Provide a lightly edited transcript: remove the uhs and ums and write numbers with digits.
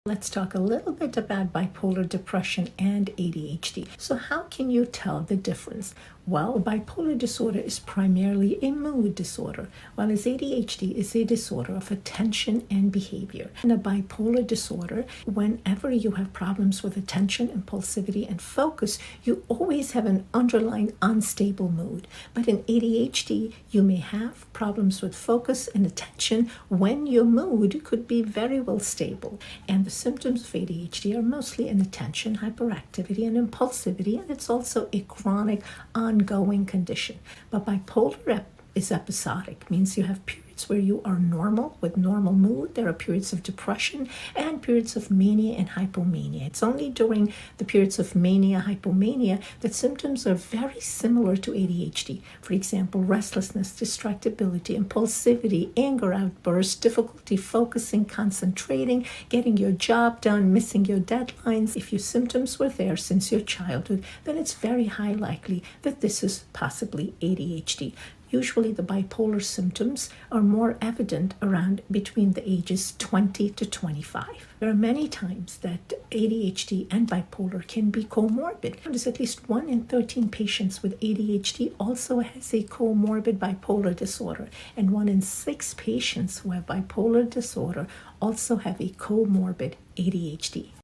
Let's talk a little bit about bipolar depression and ADHD. So how can you tell the difference? Well, bipolar disorder is primarily a mood disorder, while ADHD is a disorder of attention and behavior. In a bipolar disorder, whenever you have problems with attention, impulsivity, and focus, you always have an underlying unstable mood. But in ADHD, you may have problems with focus and attention when your mood could be very well stable. And the symptoms of ADHD are mostly inattention, hyperactivity, and impulsivity, and it's also a chronic, ongoing condition. But bipolar is episodic, means you have periods where you are normal with normal mood. There are periods of depression and periods of mania and hypomania. It's only during the periods of mania, hypomania, that symptoms are very similar to ADHD. For example, restlessness, distractibility, impulsivity, anger outbursts, difficulty focusing, concentrating, getting your job done, missing your deadlines. If your symptoms were there since your childhood, then it's very high likely that this is possibly ADHD. Usually the bipolar symptoms are more evident around between the ages 20 to 25. There are many times that ADHD and bipolar can be comorbid. There's at least 1 in 13 patients with ADHD also has a comorbid bipolar disorder, and 1 in 6 patients who have bipolar disorder also have a comorbid ADHD.